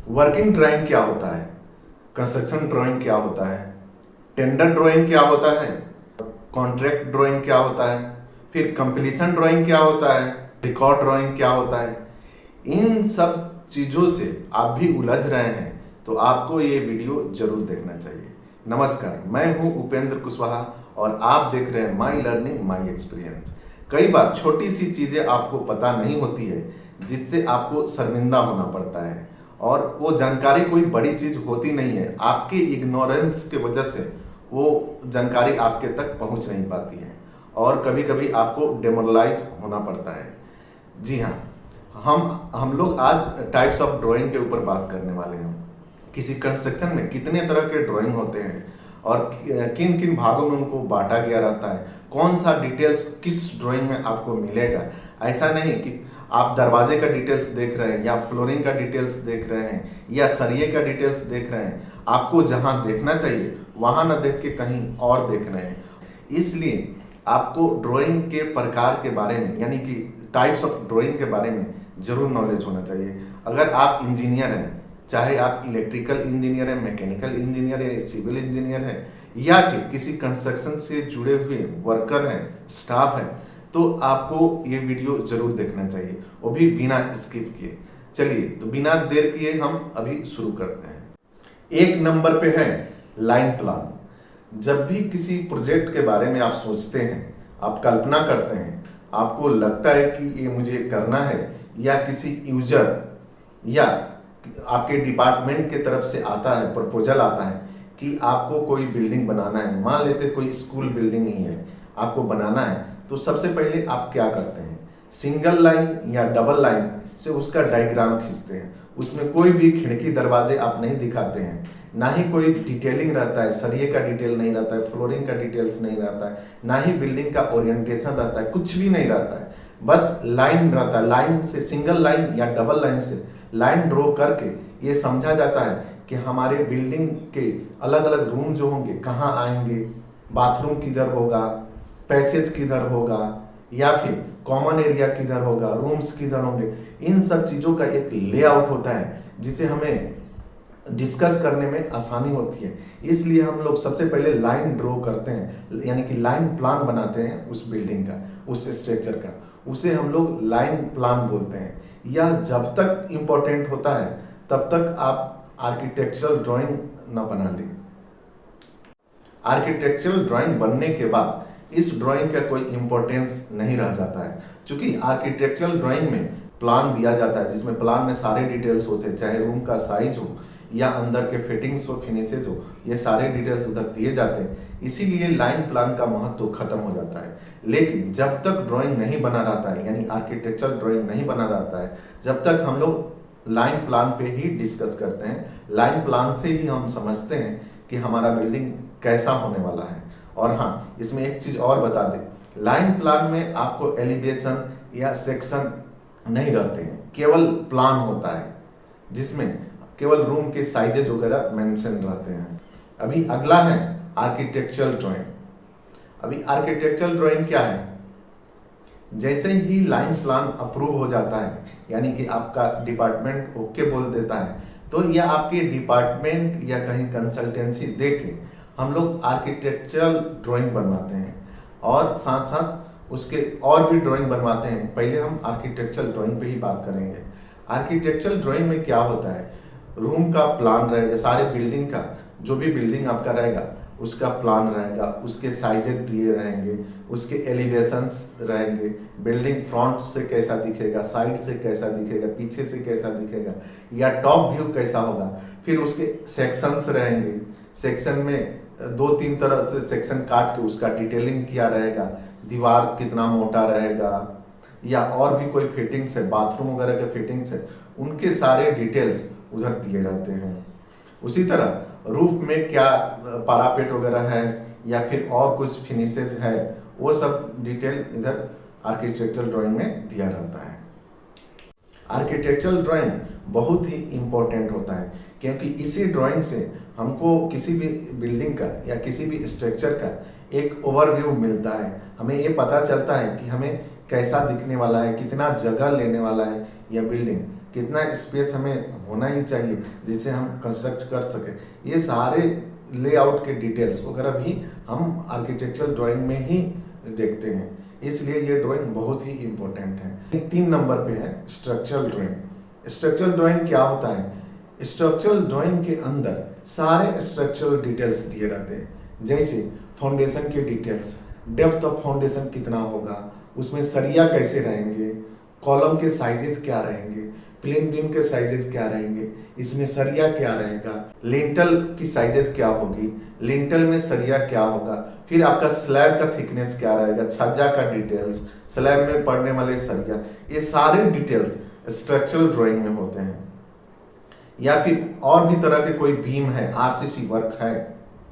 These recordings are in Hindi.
वर्किंग ड्राइंग क्या होता है, कंस्ट्रक्शन ड्राइंग क्या होता है, टेंडर ड्राइंग क्या होता है, कॉन्ट्रैक्ट ड्राइंग क्या होता है, फिर कंप्लीशन ड्राइंग क्या होता है, रिकॉर्ड ड्राइंग क्या होता है। इन सब चीज़ों से आप भी उलझ रहे हैं तो आपको ये वीडियो जरूर देखना चाहिए। नमस्कार, मैं हूं उपेंद्र कुशवाहा और आप देख रहे हैं माई लर्निंग माई एक्सपीरियंस। कई बार छोटी सी चीज़ें आपको पता नहीं होती है जिससे आपको शर्मिंदा होना पड़ता है, और वो जानकारी कोई बड़ी चीज़ होती नहीं है, आपके इग्नोरेंस के वजह से वो जानकारी आपके तक पहुंच नहीं पाती है और कभी कभी आपको डेमोरलाइज होना पड़ता है। जी हाँ, हम लोग आज टाइप्स ऑफ ड्राइंग के ऊपर बात करने वाले हैं। किसी कंस्ट्रक्शन में कितने तरह के ड्राइंग होते हैं और किन किन भागों में उनको बांटा गया रहता है, कौन सा डिटेल्स किस ड्राइंग में आपको मिलेगा। ऐसा नहीं कि आप दरवाजे का डिटेल्स देख रहे हैं या फ्लोरिंग का डिटेल्स देख रहे हैं या सरिये का डिटेल्स देख रहे हैं। आपको जहां देखना चाहिए वहां ना देख के कहीं और देख रहे हैं। इसलिए आपको ड्राइंग के प्रकार के बारे में, यानी कि टाइप्स ऑफ ड्राइंग के बारे में जरूर नॉलेज होना चाहिए। अगर आप इंजीनियर हैं, चाहे आप इलेक्ट्रिकल इंजीनियर हैं, मैकेनिकल इंजीनियर है, सिविल इंजीनियर है, या फिर किसी कंस्ट्रक्शन से जुड़े हुए वर्कर हैं, स्टाफ हैं, तो आपको ये वीडियो जरूर देखना चाहिए, वो भी बिना स्किप किए। चलिए, तो बिना देर किए हम अभी शुरू करते हैं। एक नंबर पे है लाइन प्लान। जब भी किसी प्रोजेक्ट के बारे में आप सोचते हैं, आप कल्पना करते हैं, आपको लगता है कि ये मुझे करना है, या किसी यूजर या आपके डिपार्टमेंट के तरफ से आता है, प्रपोजल आता है कि आपको कोई बिल्डिंग बनाना है। मान लेते कोई स्कूल बिल्डिंग ही है, आपको बनाना है, तो सबसे पहले आप क्या करते हैं, सिंगल लाइन या डबल लाइन से उसका डायग्राम खींचते हैं। उसमें कोई भी खिड़की दरवाजे आप नहीं दिखाते हैं, ना ही कोई डिटेलिंग रहता है, सरिये का डिटेल नहीं रहता है, फ्लोरिंग का डिटेल्स नहीं रहता है, ना ही बिल्डिंग का ओरिएंटेशन रहता है, कुछ भी नहीं रहता है। बस लाइन रहता है। लाइन से, सिंगल लाइन या डबल लाइन से लाइन ड्रॉ करके ये समझा जाता है कि हमारे बिल्डिंग के अलग अलग रूम जो होंगे कहाँ आएंगे, बाथरूम किधर होगा, पैसेज किधर होगा, या फिर कॉमन एरिया किधर होगा, रूम्स किधर होंगे। इन सब चीज़ों का एक लेआउट होता है जिसे हमें डिस्कस करने में आसानी होती है। इसलिए हम लोग सबसे पहले लाइन ड्रॉ करते हैं, यानी कि लाइन प्लान बनाते हैं उस बिल्डिंग का, उस स्ट्रक्चर का। उसे हम लोग लाइन प्लान बोलते हैं। यह जब तक इम्पोर्टेंट होता है तब तक आप आर्किटेक्चरल ड्राइंग न बना लें। आर्किटेक्चरल ड्राइंग बनने के बाद इस ड्राइंग का कोई इंपॉर्टेंस नहीं रह जाता है, क्योंकि आर्किटेक्चरल ड्राइंग में प्लान दिया जाता है, जिसमें प्लान में सारे डिटेल्स होते हैं, चाहे रूम का साइज हो या अंदर के फिटिंग्स हो, फिनिशेज हो, ये सारे डिटेल्स उधर दिए जाते हैं। इसीलिए लाइन प्लान का महत्व खत्म हो जाता है। लेकिन जब तक ड्राइंग नहीं बना रहता है, यानी आर्किटेक्चरल ड्राइंग नहीं बना रहता है, जब तक हम लोग लाइन प्लान पे ही डिस्कस करते हैं। लाइन प्लान से ही हम समझते हैं कि हमारा बिल्डिंग कैसा होने वाला है। और हाँ, इसमें एक चीज़ और बता दें, लाइन प्लान में आपको एलिवेशन या सेक्शन नहीं रहते हैं, केवल प्लान होता है जिसमें केवल रूम के साइजेज वगैरह मेंशन रहते हैं। अभी अगला है आर्किटेक्चरल ड्राइंग। अभी आर्किटेक्चरल ड्राइंग क्या है, जैसे ही लाइन प्लान अप्रूव हो जाता है, यानी कि आपका डिपार्टमेंट ओके बोल देता है, तो यह आपके डिपार्टमेंट या कहीं कंसल्टेंसी दे के हम लोग आर्किटेक्चरल ड्राइंग बनवाते हैं, और साथ साथ उसके और भी ड्राइंग बनवाते हैं। पहले हम आर्किटेक्चरल ड्राइंग पे ही बात करेंगे। आर्किटेक्चरल ड्राइंग में क्या होता है, रूम का प्लान रहेगा, सारे बिल्डिंग का, जो भी बिल्डिंग आपका रहेगा उसका प्लान रहेगा, उसके साइजेस दिए रहेंगे, उसके एलिवेशंस रहेंगे, बिल्डिंग फ्रंट से कैसा दिखेगा, साइड से कैसा दिखेगा, पीछे से कैसा दिखेगा, या टॉप व्यू कैसा होगा। फिर उसके सेक्शंस रहेंगे, सेक्शन में 2-3 तरह से सेक्शन काट के उसका डिटेलिंग किया रहेगा, दीवार कितना मोटा रहेगा, या और भी कोई फिटिंग्स है, बाथरूम वगैरह के फिटिंग्स है, उनके सारे डिटेल्स उधर दिए रहते हैं। उसी तरह रूफ में क्या पारापेट वगैरह है या फिर और कुछ फिनिशेज है, वो सब डिटेल इधर आर्किटेक्चरल ड्राइंग में दिया रहता है। आर्किटेक्चरल ड्राइंग बहुत ही इम्पोर्टेंट होता है, क्योंकि इसी ड्राइंग से हमको किसी भी बिल्डिंग का या किसी भी स्ट्रक्चर का एक ओवरव्यू मिलता है। हमें ये पता चलता है कि हमें कैसा दिखने वाला है, कितना जगह लेने वाला है यह बिल्डिंग। कितना स्पेस हमें होना ही चाहिए जिससे हम कंस्ट्रक्ट कर सके, ये सारे लेआउट के डिटेल्स वगैरह भी हम आर्किटेक्चरल ड्राइंग में ही देखते हैं। इसलिए ये ड्राइंग बहुत ही इम्पोर्टेंट है। 3 नंबर पे है स्ट्रक्चरल ड्राइंग। स्ट्रक्चरल ड्राइंग क्या होता है? स्ट्रक्चरल ड्राइंग के अंदर सारे स्ट्रक्चरल डिटेल्स दिए रहते हैं, जैसे फाउंडेशन के डिटेल्स, डेप्थ ऑफ फाउंडेशन कितना होगा, उसमें सरिया कैसे रहेंगे, कॉलम के साइजेस क्या रहेंगे, प्लेन बीम के साइजेस क्या रहेंगे, इसमें सरिया क्या रहेगा, लिंटल की साइजेस क्या होगी, लिंटल में सरिया क्या होगा, फिर आपका स्लैब का थिकनेस क्या रहेगा, छज्जा का डिटेल्स, स्लैब में पड़ने वाले सरिया, ये सारे डिटेल्स स्ट्रक्चरल ड्राइंग में होते हैं। या फिर और भी तरह के कोई बीम है, आरसीसी वर्क है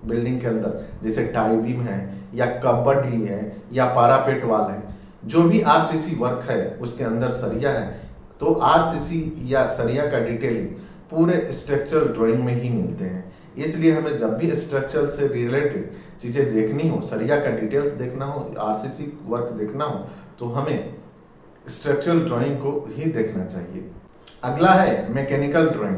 बिल्डिंग के अंदर, जैसे टाई बीम है या कबर्ड ही है या पारापेट वाल है, जो भी आरसीसी वर्क है उसके अंदर सरिया है, तो आरसीसी या सरिया का डिटेलिंग पूरे स्ट्रक्चरल ड्राइंग में ही मिलते हैं। इसलिए हमें जब भी स्ट्रक्चर से रिलेटेड चीज़ें देखनी हो, सरिया का डिटेल्स देखना हो, आरसीसी वर्क देखना हो, तो हमें स्ट्रक्चरल ड्राइंग को ही देखना चाहिए। अगला है मैकेनिकल ड्राइंग।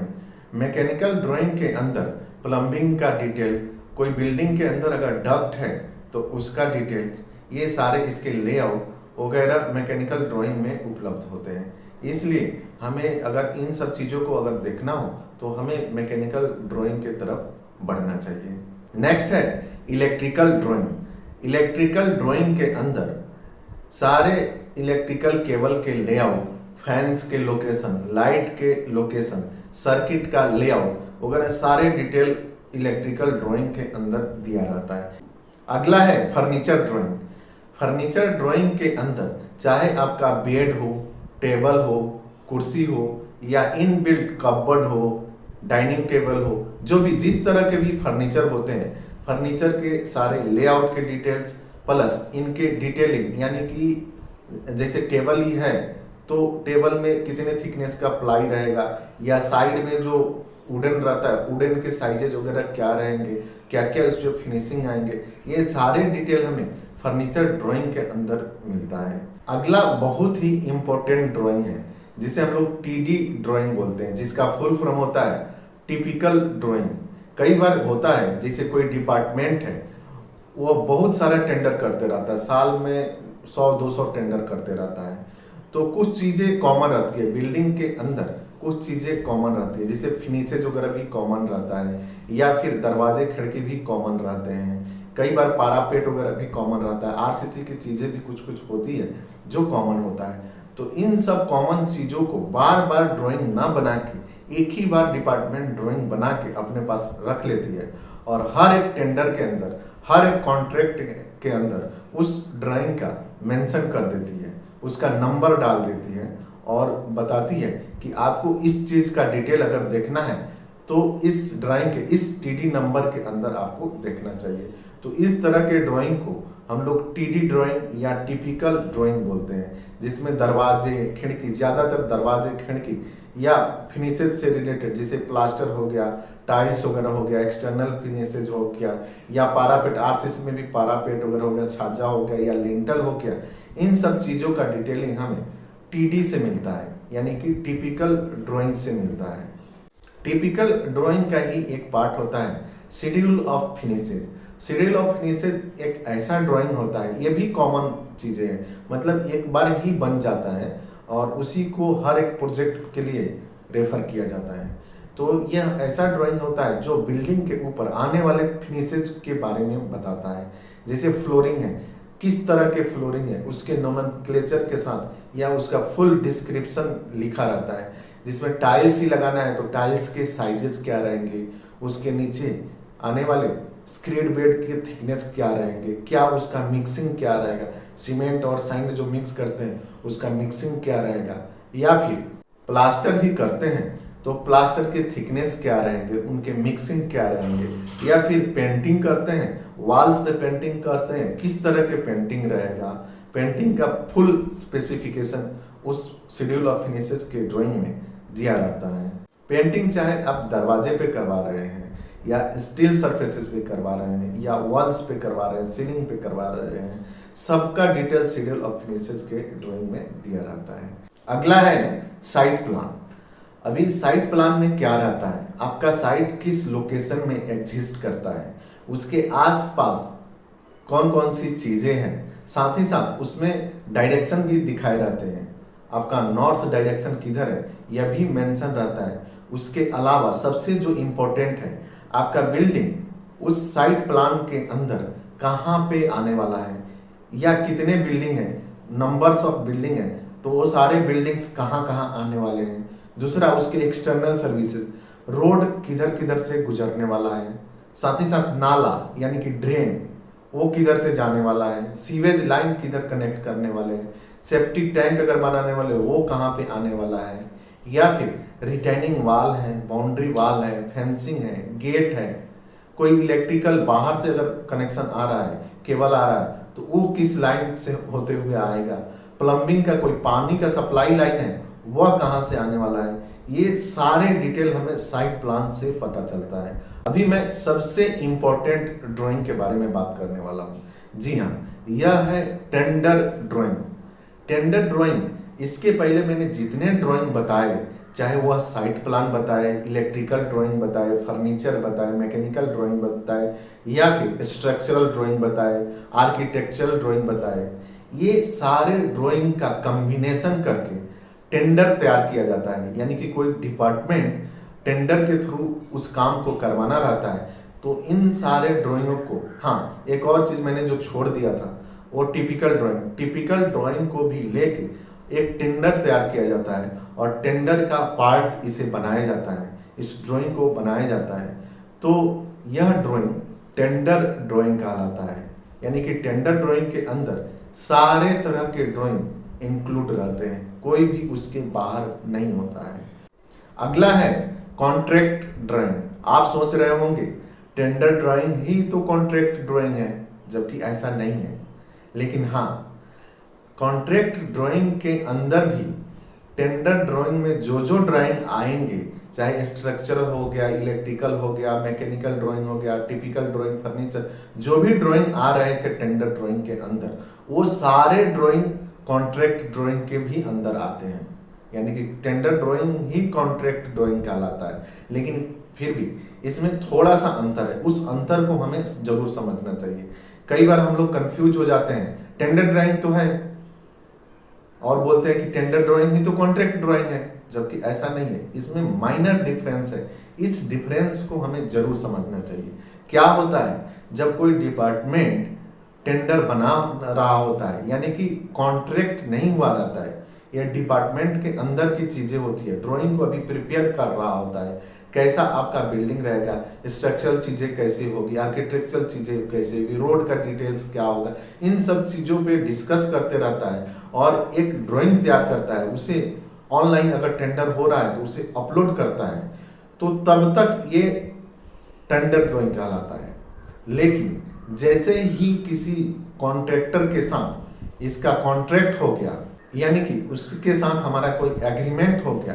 मैकेनिकल ड्राइंग के अंदर प्लम्बिंग का डिटेल, कोई बिल्डिंग के अंदर अगर डक्ट है तो उसका डिटेल, ये सारे इसके लेआउट वगैरह मैकेनिकल ड्राइंग में उपलब्ध होते हैं। इसलिए हमें अगर इन सब चीज़ों को अगर देखना हो तो हमें मैकेनिकल ड्राइंग की तरफ बढ़ना चाहिए। नेक्स्ट है इलेक्ट्रिकल ड्राइंग। इलेक्ट्रिकल ड्राइंग के अंदर सारे इलेक्ट्रिकल केबल के लेआउट, फैंस के लोकेशन, लाइट के लोकेशन, सर्किट का लेआउट वगैरह सारे डिटेल इलेक्ट्रिकल ड्राइंग के अंदर दिया रहता है। अगला है फर्नीचर ड्राइंग। फर्नीचर ड्राइंग के अंदर चाहे आपका बेड हो, टेबल हो, कुर्सी हो या इनबिल्ट कपबोर्ड हो, डाइनिंग टेबल हो, जो भी जिस तरह के भी फर्नीचर होते हैं, फर्नीचर के सारे लेआउट के डिटेल्स प्लस इनके डिटेलिंग, यानी कि जैसे टेबल ही है तो टेबल में कितने थिकनेस का प्लाई रहेगा, या साइड में जो वुडन रहता है, वुडन के साइजेज वगैरह क्या रहेंगे, क्या क्या उस पर फिनिशिंग आएंगे, ये सारे डिटेल हमें फर्नीचर ड्राइंग के अंदर मिलता है। अगला बहुत ही इम्पोर्टेंट ड्राइंग है जिसे हम लोग टीडी ड्राइंग बोलते हैं, जिसका फुल फॉर्म होता है टिपिकल ड्राइंग। कई बार होता है जैसे कोई डिपार्टमेंट है, वो बहुत सारा टेंडर करते रहता है, साल में 100-200 टेंडर करते रहता है, तो कुछ चीज़ें कॉमन रहती है बिल्डिंग के अंदर, कुछ चीज़ें कॉमन रहती है, जैसे फिनिशेज वगैरह भी कॉमन रहता है, या फिर दरवाजे खिड़की भी कॉमन रहते हैं, कई बार पारापेट वगैरह भी कॉमन रहता है, आरसीसी की चीज़ें भी कुछ कुछ होती है जो कॉमन होता है। तो इन सब कॉमन चीज़ों को बार बार ड्राइंग ना बना के एक ही बार डिपार्टमेंट ड्राइंग बना के अपने पास रख लेती है, और हर एक टेंडर के अंदर, हर एक कॉन्ट्रैक्ट के अंदर उस ड्राइंग का मेंशन कर देती है, उसका नंबर डाल देती है और बताती है कि आपको इस चीज़ का डिटेल अगर देखना है तो इस ड्राइंग के इस टीडी नंबर के अंदर आपको देखना चाहिए। तो इस तरह के ड्राइंग को हम लोग टीडी ड्राइंग या टिपिकल ड्राइंग बोलते हैं, जिसमें दरवाजे खिड़की, ज़्यादातर दरवाजे खिड़की या फिनिशेज से रिलेटेड, जैसे प्लास्टर हो गया, टाइल्स वगैरह हो गया, एक्सटर्नल फिनिशेज हो गया, या पारापेट, आरसीसी में भी पारापेट वगैरह हो गया, छाजा हो गया या लिंटल हो गया, इन सब चीज़ों का डिटेलिंग हमें टीडी से मिलता है, यानी कि टिपिकल ड्राइंग से मिलता है। टिपिकल ड्राइंग का ही एक पार्ट होता है schedule of finishes. Schedule of finishes एक ऐसा ड्राइंग होता है, ये भी कॉमन चीज़ें हैं, मतलब एक बार ही बन जाता है और उसी को हर एक प्रोजेक्ट के लिए रेफर किया जाता है। तो यह ऐसा ड्राइंग होता है जो बिल्डिंग के ऊपर आने वाले फिनिशेज के बारे में बताता है, जैसे फ्लोरिंग है, किस तरह के फ्लोरिंग है, उसके नोमेनक्लेचर के साथ या उसका फुल डिस्क्रिप्शन लिखा रहता है, जिसमें टाइल्स ही लगाना है तो टाइल्स के साइजेस क्या रहेंगे, उसके नीचे आने वाले स्क्रीड बेड के थिकनेस क्या रहेंगे, क्या उसका मिक्सिंग क्या रहेगा, सीमेंट और सैंड जो मिक्स करते हैं उसका मिक्सिंग क्या रहेगा, या फिर प्लास्टर ही करते हैं तो प्लास्टर के थिकनेस क्या रहेंगे, उनके मिक्सिंग क्या रहेंगे, या फिर पेंटिंग करते हैं, वॉल्स पे पेंटिंग करते हैं, किस तरह के पेंटिंग रहेगा, पेंटिंग का फुल स्पेसिफिकेशन उस शेड्यूल ऑफ फिनिशेज के ड्राइंग में दिया रहता है। पेंटिंग चाहे आप दरवाजे पे करवा रहे हैं या स्टील सरफेसेस पे करवा रहे हैं या वॉल्स पे करवा रहे हैं, सीलिंग पे करवा रहे हैं, सबका डिटेल शेड्यूल ऑफ फिनिशेज के ड्राइंग में दिया रहता है। अगला है साइट प्लान। अभी साइट प्लान में क्या रहता है, आपका साइट किस लोकेशन में एग्जिस्ट करता है, उसके आसपास कौन कौन सी चीजें हैं, साथ ही साथ उसमें डायरेक्शन भी दिखाए रहते हैं। आपका नॉर्थ डायरेक्शन किधर है यह भी मेंशन रहता है। उसके अलावा सबसे जो इम्पोर्टेंट है, आपका बिल्डिंग उस साइट प्लान के अंदर कहाँ पे आने वाला है या कितने बिल्डिंग है, नंबर्स ऑफ बिल्डिंग है, तो वो सारे बिल्डिंग्स कहाँ कहाँ आने वाले हैं। दूसरा, उसके एक्सटर्नल सर्विसेज, रोड किधर किधर से गुजरने वाला है, साथ ही साथ नाला यानी कि ड्रेन वो किधर से जाने वाला है, सीवेज लाइन किधर कनेक्ट करने वाले हैं, सेफ्टी टैंक अगर बनाने वाले वो कहाँ पे आने वाला है, या फिर रिटेनिंग वाल है, बाउंड्री वाल है, फेंसिंग है, गेट है, कोई इलेक्ट्रिकल बाहर से अगर कनेक्शन आ रहा है, केबल आ रहा है, तो वो किस लाइन से होते हुए आएगा, प्लम्बिंग का कोई पानी का सप्लाई लाइन है वह कहाँ से आने वाला है। ये सारे डिटेल हमें साइट प्लान से पता चलता है। अभी मैं सबसे इंपॉर्टेंट ड्राइंग के बारे में बात करने वाला हूँ। जी हाँ, यह है टेंडर ड्राइंग। टेंडर ड्राइंग, इसके पहले मैंने जितने ड्राइंग बताए, चाहे वह साइट प्लान बताए, इलेक्ट्रिकल ड्राइंग बताए, फर्नीचर बताए, मैकेनिकल ड्राइंग बताए, या फिर स्ट्रक्चरल ड्राइंग बताए, आर्किटेक्चरल ड्राइंग बताए, ये सारे ड्राइंग का कॉम्बिनेशन करके टेंडर तैयार किया जाता है। यानी कि कोई डिपार्टमेंट टेंडर के थ्रू उस काम को करवाना रहता है, तो इन सारे ड्राइंगों को, हाँ एक और चीज़ मैंने जो छोड़ दिया था वो टिपिकल ड्राइंग को भी लेके एक टेंडर तैयार किया जाता है और टेंडर का पार्ट इसे बनाया जाता है, इस ड्राइंग को बनाया जाता है। तो यह ड्राइंग टेंडर ड्राइंग कहलाता है। यानी कि टेंडर ड्राइंग के अंदर सारे तरह के ड्राइंग इंक्लूड रहते हैं, कोई भी उसके बाहर नहीं होता है। अगला है कॉन्ट्रैक्ट ड्राइंग। आप सोच रहे होंगे टेंडर ड्राइंग ही तो कॉन्ट्रैक्ट ड्राइंग है, जबकि ऐसा नहीं है। लेकिन हाँ, कॉन्ट्रैक्ट ड्राइंग के अंदर भी टेंडर ड्राइंग में जो जो ड्राइंग आएंगे, चाहे स्ट्रक्चरल हो गया, इलेक्ट्रिकल हो गया, मैकेनिकल ड्राइंग हो गया, टिपिकल ड्राइंग, फर्नीचर, जो भी ड्राइंग आ रहे थे टेंडर ड्राइंग के अंदर, वो सारे ड्राइंग कॉन्ट्रैक्ट ड्राइंग के भी अंदर आते हैं। यानी कि टेंडर ड्राइंग ही कॉन्ट्रैक्ट ड्राइंग कहलाता है। लेकिन फिर भी इसमें थोड़ा सा अंतर है, उस अंतर को हमें जरूर समझना चाहिए। कई बार हम लोग कंफ्यूज हो जाते हैं, टेंडर ड्राइंग तो है और बोलते हैं कि टेंडर ड्राइंग ही तो कॉन्ट्रैक्ट ड्राइंग है, जबकि ऐसा नहीं है। इसमें माइनर डिफरेंस है, इस डिफरेंस को हमें जरूर समझना चाहिए। क्या होता है, जब कोई डिपार्टमेंट टेंडर बना रहा होता है, यानी कि कॉन्ट्रैक्ट नहीं हुआ रहता है, यह डिपार्टमेंट के अंदर की चीजें होती है, ड्राइंग को अभी प्रिपेयर कर रहा होता है, कैसा आपका बिल्डिंग रहेगा, स्ट्रक्चरल चीजें कैसी होगी, आर्किटेक्चरल चीजें कैसी होगी, रोड का डिटेल्स क्या होगा, इन सब चीजों पे डिस्कस करते रहता है और एक ड्राइंग तैयार करता है। उसे ऑनलाइन अगर टेंडर हो रहा है तो उसे अपलोड करता है, तो तब तक ये टेंडर ड्राइंग कहलाता है। लेकिन जैसे ही किसी कॉन्ट्रैक्टर के साथ इसका कॉन्ट्रैक्ट हो गया, यानी कि उसके साथ हमारा कोई एग्रीमेंट हो गया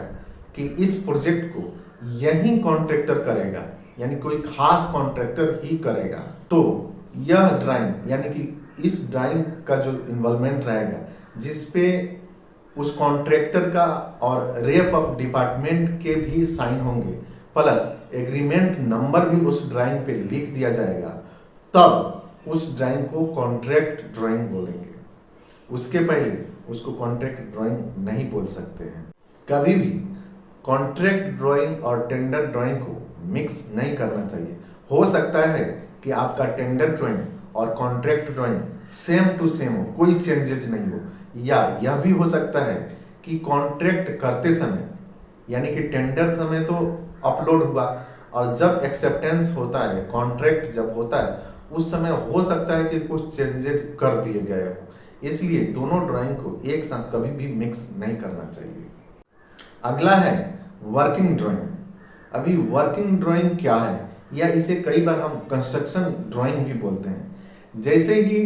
कि इस प्रोजेक्ट को यही कॉन्ट्रैक्टर करेगा, यानी कोई खास कॉन्ट्रैक्टर ही करेगा, तो यह ड्राइंग, यानी कि इस ड्राइंग का जो इन्वॉल्वमेंट रहेगा, जिसपे उस कॉन्ट्रैक्टर का और रेप ऑफ डिपार्टमेंट के भी साइन होंगे, प्लस एग्रीमेंट नंबर भी उस ड्राइंग पे लिख दिया जाएगा, तब उस ड्राइंग को कॉन्ट्रैक्ट ड्राइंग बोलेंगे। उसके पहले उसको कॉन्ट्रैक्ट ड्राइंग नहीं बोल सकते हैं। कभी भी कॉन्ट्रैक्ट ड्राइंग और टेंडर ड्राइंग को मिक्स नहीं करना चाहिए। हो सकता है कि आपका टेंडर ड्राइंग और contract drawing same to same हो, कोई चेंजेस नहीं हो, या यह भी हो सकता है कि कॉन्ट्रैक्ट करते समय, यानी कि टेंडर समय तो अपलोड हुआ और जब एक्सेप्टेंस होता है, कॉन्ट्रैक्ट जब होता है, उस समय हो सकता है कि कुछ चेंजेस कर दिए गए हो। इसलिए दोनों ड्राइंग को एक साथ कभी भी मिक्स नहीं करना चाहिए। अगला है वर्किंग ड्राइंग। अभी वर्किंग ड्राइंग क्या है, या इसे कई बार हम कंस्ट्रक्शन ड्राइंग भी बोलते हैं। जैसे ही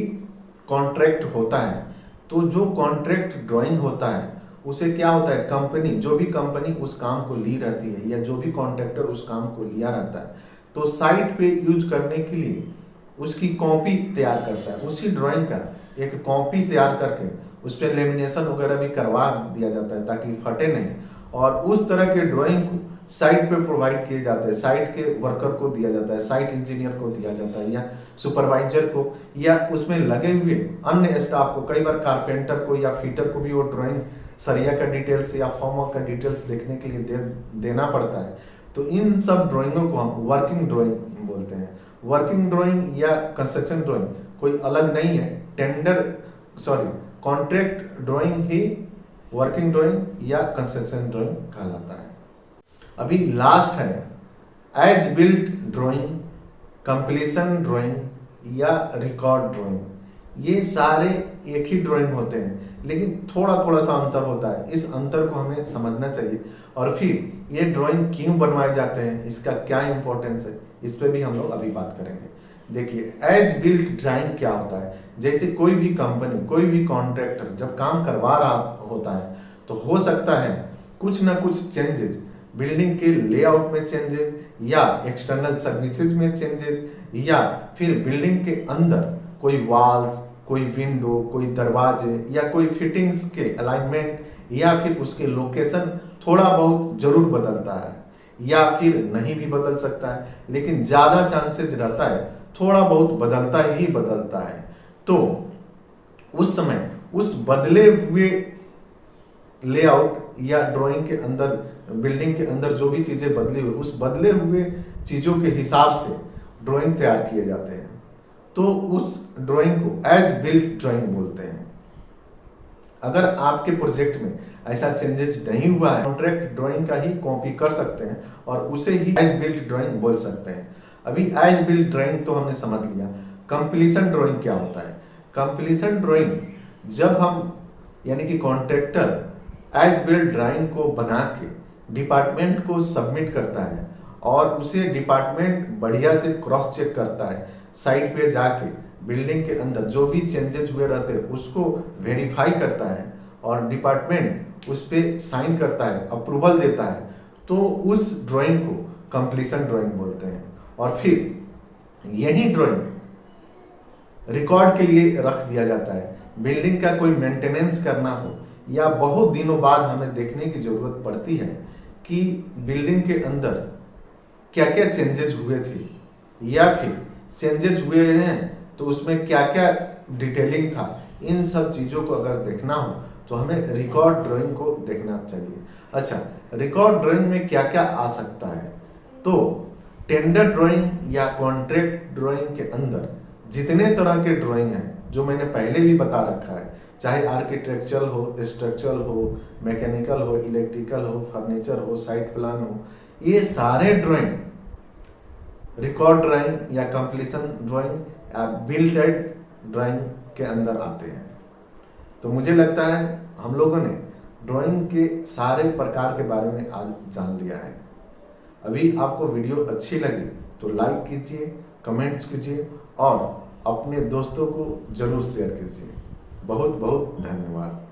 कॉन्ट्रैक्ट होता है, तो जो कॉन्ट्रैक्ट ड्राइंग होता है उसे क्या होता है, कंपनी, जो भी कंपनी उस काम को ली रहती है या जो भी कॉन्ट्रैक्टर उस काम को लिया रहता है, तो साइट पे यूज करने के लिए उसकी कॉपी तैयार करता है। उसी ड्राइंग का एक कॉपी तैयार करके उस पर लेमिनेशन वगैरह भी करवा दिया जाता है ताकि फटे नहीं, और उस तरह के ड्राइंग को साइट पे प्रोवाइड किए जाते हैं, साइट के वर्कर को दिया जाता है, साइट इंजीनियर को दिया जाता है, या सुपरवाइजर को, या उसमें लगे हुए अन्य स्टाफ को, कई बार कारपेंटर को या फिटर को भी वो ड्राइंग सरिया का डिटेल्स या फॉर्मवर्क का डिटेल्स देखने के लिए देना पड़ता है। तो इन सब ड्राइंगों को हम वर्किंग ड्राइंग बोलते हैं। वर्किंग ड्राइंग या कंस्ट्रक्शन ड्राइंग कोई अलग नहीं है, कॉन्ट्रैक्ट ड्राइंग ही वर्किंग ड्राइंग या कंस्ट्रक्शन ड्राइंग कहलाता है। अभी लास्ट है as built drawing, completion drawing या रिकॉर्ड ड्राइंग। ये सारे एक ही ड्राइंग होते हैं, लेकिन थोड़ा थोड़ा सा अंतर होता है। इस अंतर को हमें समझना चाहिए, और फिर ये ड्राइंग क्यों बनवाए जाते हैं, इसका क्या इंपॉर्टेंस है, इस पे भी हम लोग अभी बात करेंगे। देखिए, एज बिल्ट ड्राइंग क्या होता है। जैसे कोई भी कंपनी, कोई भी कॉन्ट्रैक्टर जब काम करवा रहा होता है तो हो सकता है कुछ ना कुछ चेंजेस, बिल्डिंग के लेआउट में चेंजेस, या एक्सटर्नल सर्विसेज में चेंजेस, या फिर बिल्डिंग के अंदर कोई वॉल्स, कोई विंडो, कोई दरवाजे, या कोई फिटिंग्स के अलाइनमेंट, या फिर उसके लोकेशन थोड़ा बहुत जरूर बदलता है, या फिर नहीं भी बदल सकता है, लेकिन ज्यादा चांसेस रहता है थोड़ा बहुत बदलता ही बदलता है। तो उस समय उस बदले हुए लेआउट या ड्राइंग के अंदर, बिल्डिंग के अंदर जो भी चीजें बदली हुई, उस बदले हुए चीजों के हिसाब से ड्राइंग तैयार किए जाते हैं। तो उस ड्राइंग को एज बिल्ट ड्राइंग बोलते हैं। अगर आपके प्रोजेक्ट में ऐसा चेंजेस नहीं हुआ है, कॉन्ट्रैक्ट ड्राइंग का ही कॉपी कर सकते हैं और उसे ही एज बिल्ट ड्राइंग बोल सकते हैं। अभी एज बिल्ट ड्राइंग तो हमने समझ लिया। कंप्लीशन ड्राइंग क्या होता है। कंप्लीशन ड्राइंग जब हम, यानी कि कॉन्ट्रैक्टर एज बिल्ट ड्राइंग को बना के डिपार्टमेंट को सबमिट करता है, और उसे डिपार्टमेंट बढ़िया से क्रॉस चेक करता है, साइट पे जाके बिल्डिंग के अंदर जो भी चेंजेस हुए रहते हैं उसको वेरीफाई करता है, और डिपार्टमेंट उस पर साइन करता है, अप्रूवल देता है। तो उस ड्राइंग को कंप्लीशन ड्राइंग बोलते हैं। और फिर यही ड्राइंग रिकॉर्ड के लिए रख दिया जाता है। बिल्डिंग का कोई मेंटेनेंस करना हो, या बहुत दिनों बाद हमें देखने की जरूरत पड़ती है कि बिल्डिंग के अंदर क्या क्या चेंजेस हुए थे, या फिर चेंजेस हुए हैं तो उसमें क्या क्या डिटेलिंग था, इन सब चीज़ों को अगर देखना हो तो हमें रिकॉर्ड ड्राइंग को देखना चाहिए। अच्छा, रिकॉर्ड ड्राइंग में क्या क्या आ सकता है। तो टेंडर ड्राइंग या कॉन्ट्रैक्ट ड्राइंग के अंदर जितने तरह के ड्राइंग हैं, जो मैंने पहले भी बता रखा है, चाहे आर्किटेक्चरल हो, स्ट्रक्चरल हो, मैकेनिकल हो, इलेक्ट्रिकल हो, फर्नीचर हो, साइट प्लान हो, ये सारे ड्राइंग रिकॉर्ड ड्राइंग या कंप्लीशन ड्राइंग या बिल्डेड ड्राइंग के अंदर आते हैं। तो मुझे लगता है हम लोगों ने ड्राइंग के सारे प्रकार के बारे में आज जान लिया है। अभी आपको वीडियो अच्छी लगी तो लाइक कीजिए, कमेंट्स कीजिए, और अपने दोस्तों को जरूर शेयर कीजिए। बहुत बहुत धन्यवाद।